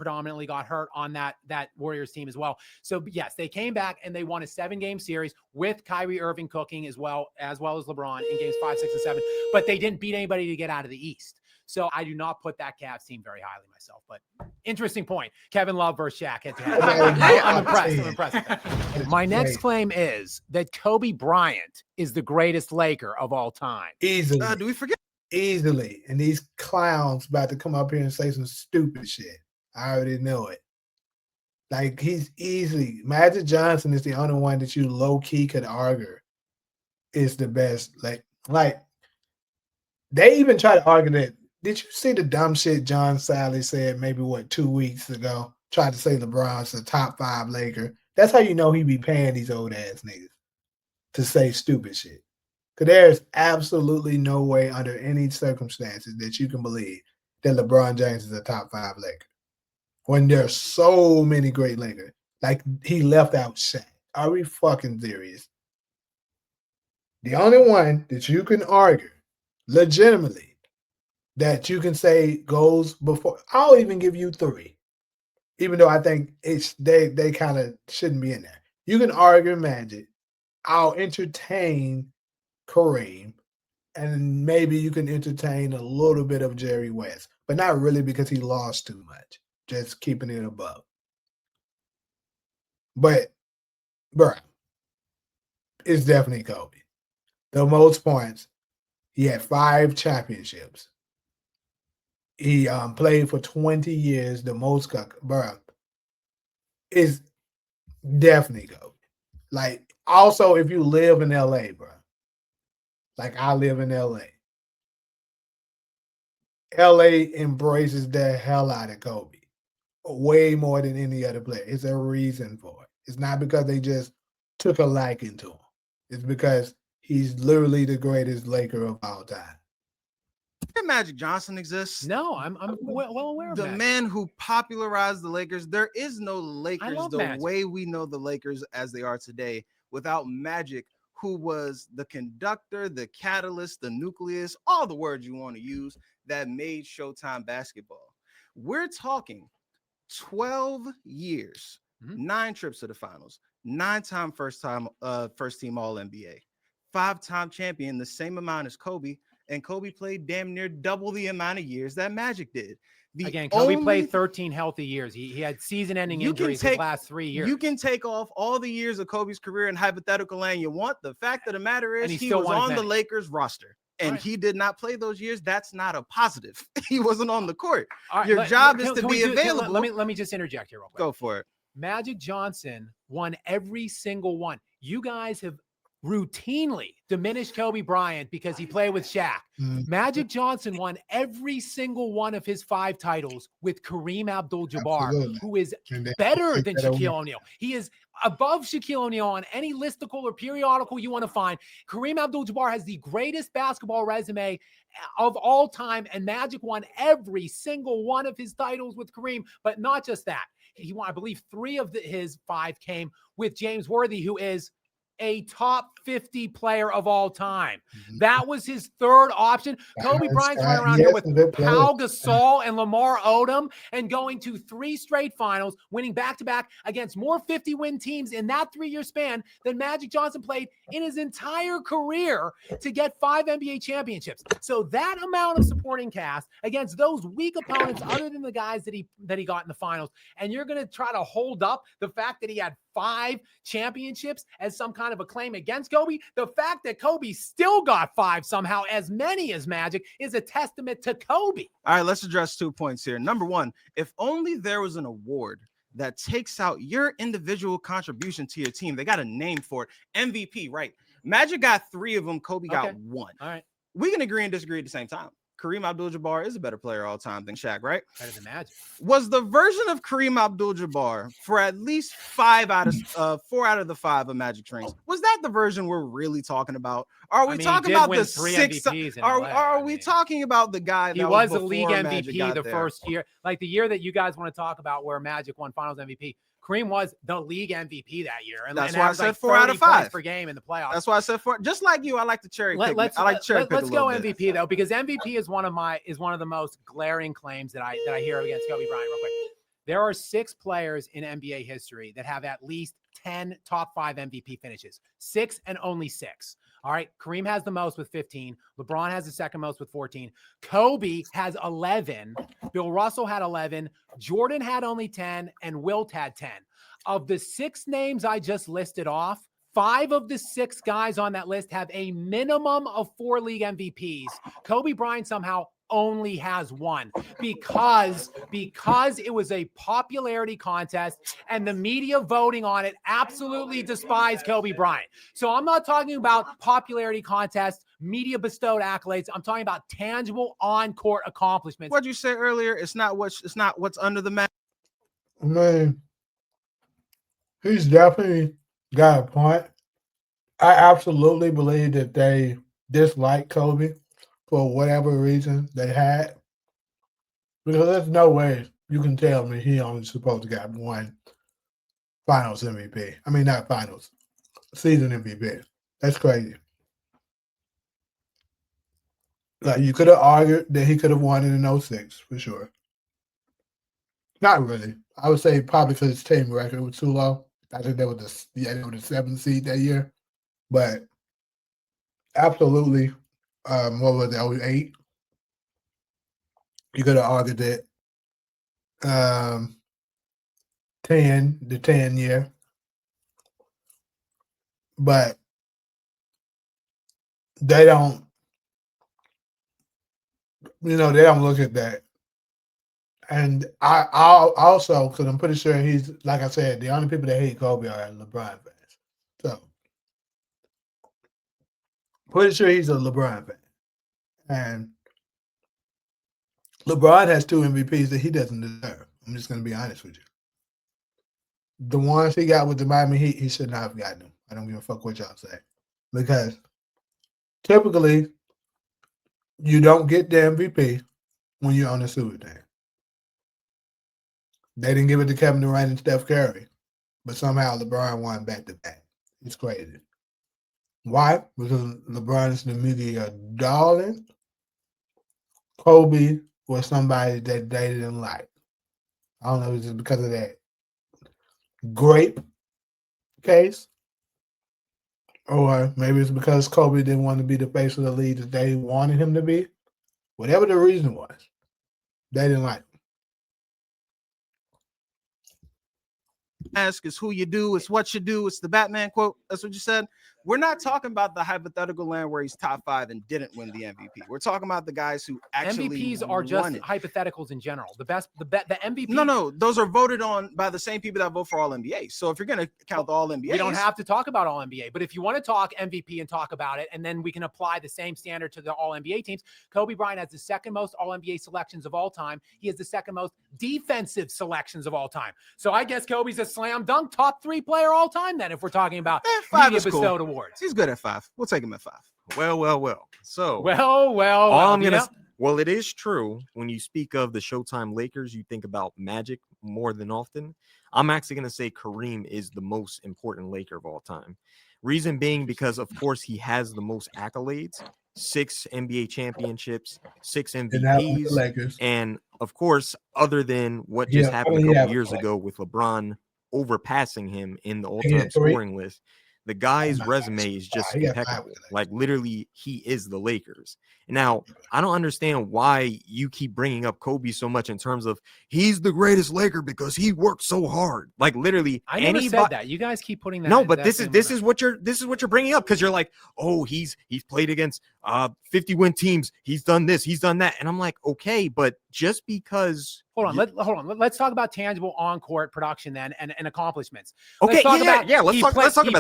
predominantly got hurt on that Warriors team as well. So yes, they came back and they won a 7-game series with Kyrie Irving cooking as well as LeBron in games 5, 6, and 7. But they didn't beat anybody to get out of the East. So I do not put that Cavs team very highly myself. But interesting point. Kevin Love versus Shaq head-to-head. I'm impressed. My next claim is that Kobe Bryant is the greatest Laker of all time. Easily. Do we forget? Easily. And these clowns about to come up here and say some stupid shit. I already know it. Like, he's easily. Magic Johnson is the only one that you low-key could argue is the best. Like they even try to argue that. Did you see the dumb shit John Sally said maybe, 2 weeks ago? Tried to say LeBron's the top 5 Laker. That's how you know he be paying these old-ass niggas to say stupid shit. Because there's absolutely no way under any circumstances that you can believe that LeBron James is a top 5 Laker. When there's so many great Lakers. Like, he left out Shaq. Are we fucking serious? The only one that you can argue legitimately that you can say goes before, I'll even give you 3. Even though I think they kind of shouldn't be in there. You can argue Magic. I'll entertain Kareem. And maybe you can entertain a little bit of Jerry West. But not really because he lost too much. Just keeping it above. But, bro, it's definitely Kobe. The most points. He had 5 championships. He played for 20 years, the most, bro. It's definitely Kobe. Like, also, if you live in LA, bro. Like, I live in LA. LA embraces the hell out of Kobe. Way more than any other player. It's a reason for it. It's not because they just took a liking to him. It's because he's literally the greatest Laker of all time. Magic Johnson exists. No, I'm well aware of the Magic. Man who popularized the Lakers. There is no Lakers the Magic. way we know the Lakers as they are today without Magic, who was the conductor, the catalyst, the nucleus, all the words you want to use that made Showtime basketball. We're talking 12 years, 9 trips to the finals, 9-time first team All-NBA, 5-time champion, the same amount as Kobe. And Kobe played damn near double the amount of years that Magic did. Kobe played 13 healthy years. He had season-ending injuries his last 3 years. You can take off all the years of Kobe's career in hypothetical land you want. The fact of the matter is he was on the Lakers roster. And he did not play those years. That's not a positive. He wasn't on the court. Your job is to be available. Let me just interject here real quick. Go for it. Magic Johnson won every single one. You guys have routinely diminished Kobe Bryant because he played with Shaq. Magic Johnson won every single one of his 5 titles with Kareem Abdul-Jabbar, who is better than Shaquille O'Neal. He is above Shaquille O'Neal on any listicle or periodical you want to find. Kareem Abdul-Jabbar has the greatest basketball resume of all time, and Magic won every single one of his titles with Kareem. But not just that. He won, I believe, 3 of his 5 came with James Worthy, who is a top 50 player of all time. That was his 3rd option. Kobe Bryant's running around here with Pau Gasol and Lamar Odom and going to 3 straight finals, winning back-to-back against more 50-win teams in that 3-year span than Magic Johnson played in his entire career to get 5 NBA championships. So that amount of supporting cast against those weak opponents other than the guys that he got in the finals, and you're going to try to hold up the fact that he had 5 championships as some kind of a claim against Kobe. The fact that Kobe still got 5 somehow, as many as Magic, is a testament to Kobe. All right, let's address 2 points here. Number one, if only there was an award that takes out your individual contribution to your team. They got a name for it. MVP, right? Magic got 3 of them. Kobe got 1. All right. We can agree and disagree at the same time. Kareem Abdul-Jabbar is a better player all time than Shaq, right? Better than Magic. Was the version of Kareem Abdul-Jabbar for at least 4 out of the 5 of Magic rings? Was that the version we're really talking about? Are we talking about the 6? Are we talking about the guy that was the league MVP the first year, like the year that you guys want to talk about where Magic won Finals MVP? Kareem was the league MVP that year, and that's why I said 4 out of 5 per game in the playoffs. That's why I said 4. Just like you, I like to cherry pick. Let's go MVP though, because MVP is one of the most glaring claims that I hear against Kobe Bryant. Real quick, There are 6 players in NBA history that have at least 10 top 5 MVP finishes. 6 and only 6. All right. Kareem has the most with 15. LeBron has the second most with 14. Kobe has 11. Bill Russell had 11. Jordan had only 10. And Wilt had 10. Of the 6 names I just listed off, 5 of the 6 guys on that list have a minimum of 4 league MVPs. Kobe Bryant somehow only has 1 because it was a popularity contest and the media voting on it absolutely despised Kobe Bryant. So I'm not talking about popularity contest, media bestowed accolades. I'm talking about tangible on-court accomplishments. What'd you say earlier? It's not what's under the mat. I mean, he's definitely got a point. I absolutely believe that they dislike Kobe for whatever reason they had. Because there's no way you can tell me he only supposed to get 1 finals MVP. I mean, not finals, season MVP. That's crazy. Like, you could have argued that he could have won it in 06 for sure. Not really. I would say probably because his team record was too low. I think they were the 7th seed that year. But absolutely, what was it, 08? You could have argued that the 10 year. But they don't, they don't look at that. And I'll also, because I'm pretty sure he's, like I said, the only people that hate Kobe are LeBron fans. So, pretty sure he's a LeBron fan. And LeBron has 2 MVPs that he doesn't deserve. I'm just going to be honest with you. The ones he got with the Miami Heat, he should not have gotten them. I don't give a fuck what y'all say. Because typically, you don't get the MVP when you're on the super team. They didn't give it to Kevin Durant and Steph Curry. But somehow LeBron won back-to-back. It's crazy. Why? Because LeBron is the media darling. Kobe was somebody that they didn't like. I don't know if it's just because of that grape case, or maybe it's because Kobe didn't want to be the face of the league that they wanted him to be. Whatever the reason was, they didn't like him. Ask is who you do, it's what you do, it's the Batman quote. That's what you said. We're not talking about the hypothetical land where he's top 5 and didn't win the MVP. We're talking about the guys who actually MVPs are just won it. hypotheticals in general. The MVP. No, those are voted on by the same people that vote for all NBA. So if you're going to count the all NBA, we don't have to talk about all NBA. But if you want to talk MVP and talk about it, and then we can apply the same standard to the all NBA teams. Kobe Bryant has the 2nd most all NBA selections of all time. He has the 2nd most defensive selections of all time. So I guess Kobe's a slam dunk top 3 player all time. Then, if we're talking about 5 media is cool. bestowed awards, He's good at 5. We'll take him at 5. Well. So well. Well, it is true. When you speak of the Showtime Lakers, you think about Magic more than often. I'm actually going to say Kareem is the most important Laker of all time. Reason being because, of course, he has the most accolades, 6 NBA championships, 6 MVPs, and of course, other than what just happened a couple years ago with LeBron overpassing him in the all-time scoring list, the guy's resume is just impeccable. Like, literally, he is the Lakers. Now, I don't understand why you keep bringing up Kobe so much in terms of he's the greatest Laker because he worked so hard. Like, literally, I never said that. You guys keep putting that. No, but this is what you're bringing up, because you're like, oh, he's played against 50-win teams. He's done this. He's done that. And I'm like, okay, but just because. Hold on. Let's talk about tangible on-court production then and accomplishments. Okay, let's talk about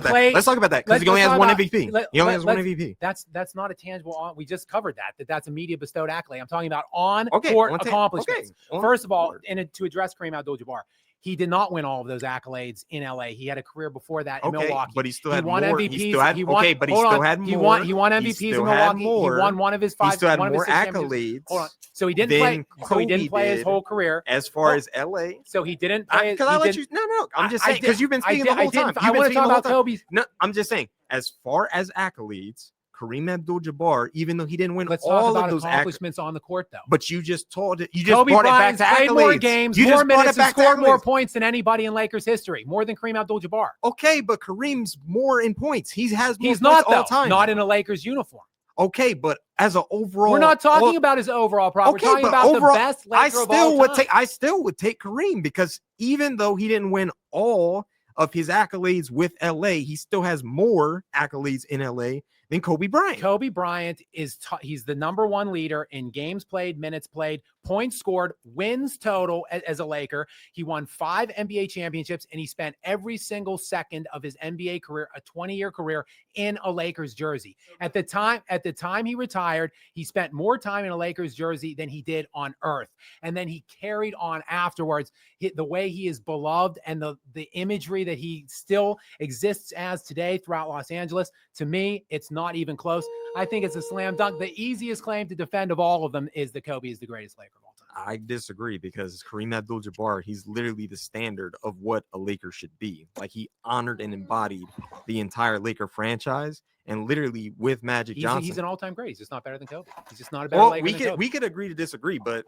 that. Let's talk about that because he only has 1 MVP. He only has 1 MVP. That's not a tangible. We just covered that's a media bestowed accolade. I'm talking about on-court accomplishments. Okay. First of all, to address Kareem Abdul-Jabbar, he did not win all of those accolades in LA. He had a career before that in Milwaukee. But he still had won more. MVPs. He still had more. He won MVPs in Milwaukee. He won one of his 5. He still had one more of his 6 accolades. Hold on. So he didn't play. So he didn't play his whole career as far as LA. So he didn't play. Because I let you. No. I'm just saying because you've been speaking the whole time. I want to talk about Kobe's. No, I'm just saying as far as accolades, Kareem Abdul-Jabbar, even though he didn't win Let's talk all about of those accomplishments on the court, though. but you just told it. You just Kobe brought Bryant's it back to played more accolades. games, You more just brought minutes, it and back to scored more accolades. points than anybody in Lakers history, more than Kareem Abdul-Jabbar. Okay, but Kareem's more in points. He has more He's points not, all though. the time. Not in a Lakers uniform. Okay, but as an overall, We're not talking about his overall product. Okay, We're talking but about overall, the best Laker of all time. I still would take Kareem, because even though he didn't win all of his accolades with LA, he still has more accolades in LA than Kobe Bryant. Kobe Bryant he's the #1 leader in games played, minutes played, points scored, wins total as a Laker. He won 5 NBA championships, and he spent every single second of his NBA career, a 20-year career, in a Lakers jersey. At the time he retired, he spent more time in a Lakers jersey than he did on earth. And then he carried on afterwards. The way he is beloved and the imagery that he still exists as today throughout Los Angeles, to me, it's not even close. I think it's a slam dunk. The easiest claim to defend of all of them is that Kobe is the greatest Laker of all time. I disagree, because Kareem Abdul-Jabbar, he's literally the standard of what a Laker should be. Like, he honored and embodied the entire Laker franchise, and literally with Magic Johnson, he's an all-time great. He's just not better than Kobe. He's just not a better Laker than Kobe. We could agree to disagree, but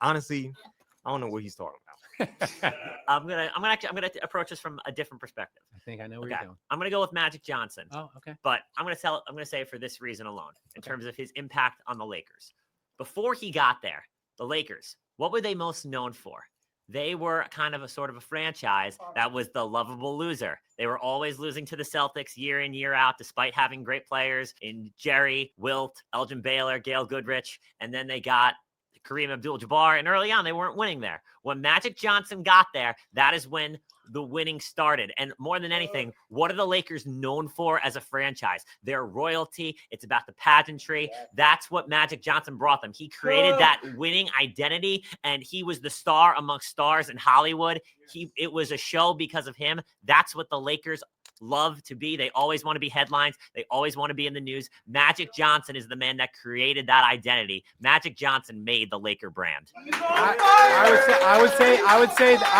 honestly, I don't know what he's talking about. I'm gonna approach this from a different perspective. I think I know where you're going. I'm gonna go with Magic Johnson. Oh, okay. But I'm gonna say for this reason alone, in terms of his impact on the Lakers. Before he got there, the Lakers, what were they most known for? They were kind of a sort of a franchise that was the lovable loser. They were always losing to the Celtics year in, year out, despite having great players in Jerry, Wilt, Elgin Baylor, Gail Goodrich, and then they got Kareem Abdul-Jabbar, and early on, they weren't winning there. When Magic Johnson got there, that is when the winning started. And more than anything, what are the Lakers known for as a franchise? Their royalty. It's about the pageantry. That's what Magic Johnson brought them. He created that winning identity, and he was the star amongst stars in Hollywood. It was a show because of him. That's what the Lakers love to be. They always want to be headlines. They always want to be in the news. Magic Johnson is the man that created that identity. Magic Johnson made the Laker brand. I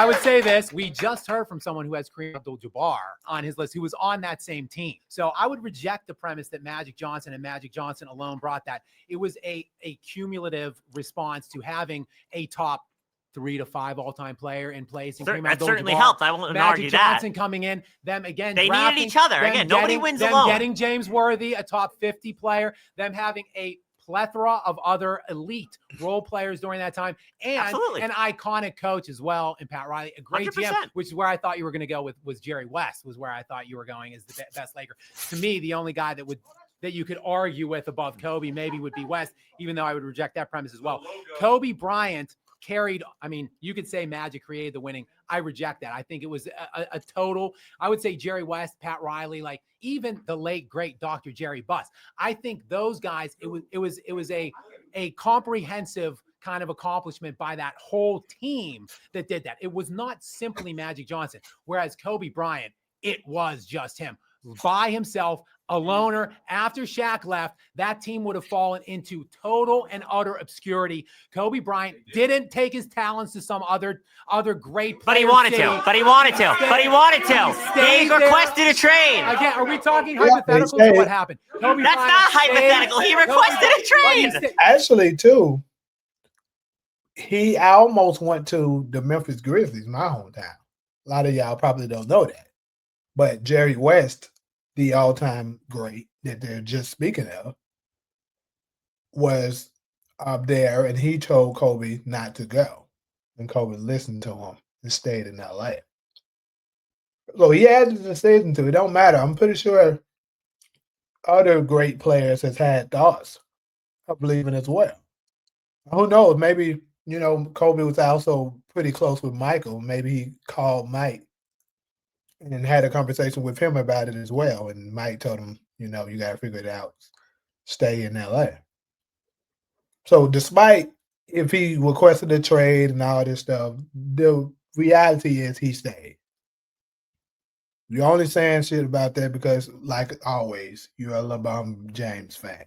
would say this. We just heard from someone who has Kareem Abdul-Jabbar on his list, who was on that same team. So I would reject the premise that Magic Johnson and Magic Johnson alone brought that. It was a cumulative response to having a top 3 to 5 all-time player in place. That certainly helped. I won't argue that. Magic Johnson coming in, them again. They needed each other. Again, nobody wins alone. Getting James Worthy, a top 50 player, them having a plethora of other elite role players during that time, and an iconic coach as well in Pat Riley, a great 100%. GM, which is where I thought you were going to go with, was Jerry West, was where I thought you were going as the best Laker. To me, the only guy that you could argue with above Kobe maybe would be West, even though I would reject that premise as well. Kobe Bryant carried, I mean, you could say Magic created the winning. I reject that. I think it was a total, I would say Jerry West, Pat Riley, like even the late great Dr. Jerry Buss. I think those guys, it was a comprehensive kind of accomplishment by that whole team that did that. It was not simply Magic Johnson, whereas Kobe Bryant, it was just him by himself, a loner. After Shaq left, that team would have fallen into total and utter obscurity. Kobe Bryant didn't take his talents to some other great player. But he wanted to. He requested a trade. Again, are we talking hypotheticals or what happened? Kobe That's Bryant not hypothetical. He requested a trade. Actually, too, he almost went to the Memphis Grizzlies, my hometown. A lot of y'all probably don't know that. But Jerry West, the all-time great that they're just speaking of, was up there, and he told Kobe not to go. And Kobe listened to him and stayed in LA. So he had the decision to. It don't matter. I'm pretty sure other great players has had thoughts of leaving as well. Who knows? Maybe, Kobe was also pretty close with Michael. Maybe he called Mike and had a conversation with him about it as well. And Mike told him, you got to figure it out. Stay in LA. So despite if he requested a trade and all this stuff, the reality is he stayed. You're only saying shit about that because, like always, you're a LeBron James fan.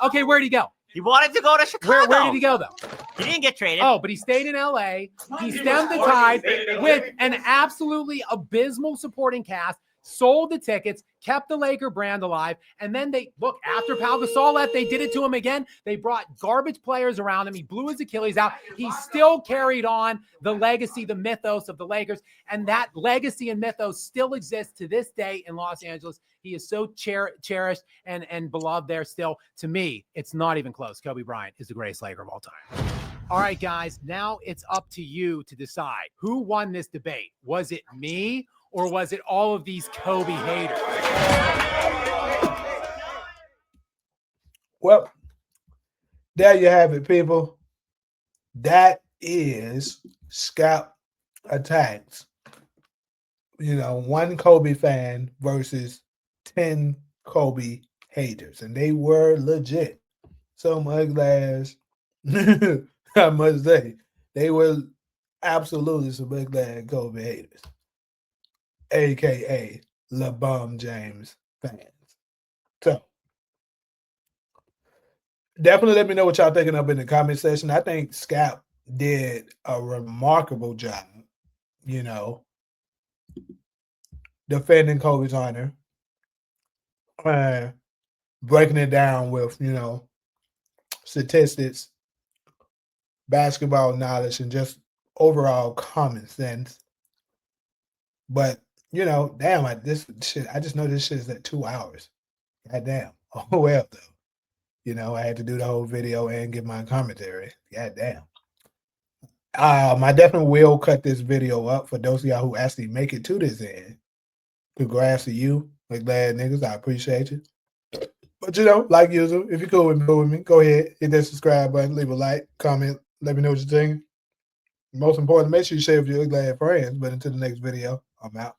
Okay, where'd he go? He wanted to go to Chicago. Where did he go, though? He didn't get traded. Oh, but he stayed in L.A. He stemmed the tide with an absolutely abysmal supporting cast, sold the tickets, kept the Laker brand alive, and then they look after Pau Gasol left, they did it to him again. They brought garbage players around him. He blew his Achilles out. He still carried on the legacy, the mythos of the Lakers, and that legacy and mythos still exists to this day in Los Angeles. He is so cherished and beloved there still. To me, it's not even close. Kobe Bryant is the greatest Laker of all time. All right, guys, now it's up to you to decide who won this debate. Was it me or was it all of these Kobe haters? Well, there you have it, people. That is Skap Attacks. One Kobe fan versus 10 Kobe haters. And they were legit. Some ugly ass, I must say. They were absolutely some ugly ass Kobe haters. AKA LeBron James fans. So definitely let me know what y'all thinking up in the comment section. I think Skap did a remarkable job, defending Kobe's honor, breaking it down with, statistics, basketball knowledge, and just overall common sense. But, damn, I just know this shit is at 2 hours. Goddamn. Oh, well, though. I had to do the whole video and give my commentary. Goddamn. I definitely will cut this video up for those of y'all who actually make it to this end. Congrats to you, glad niggas. I appreciate you. But like usual, if you're cool with me, go ahead, hit that subscribe button, leave a like, comment, let me know what you're thinking. Most important, make sure you share with your glad friends. But until the next video, I'm out.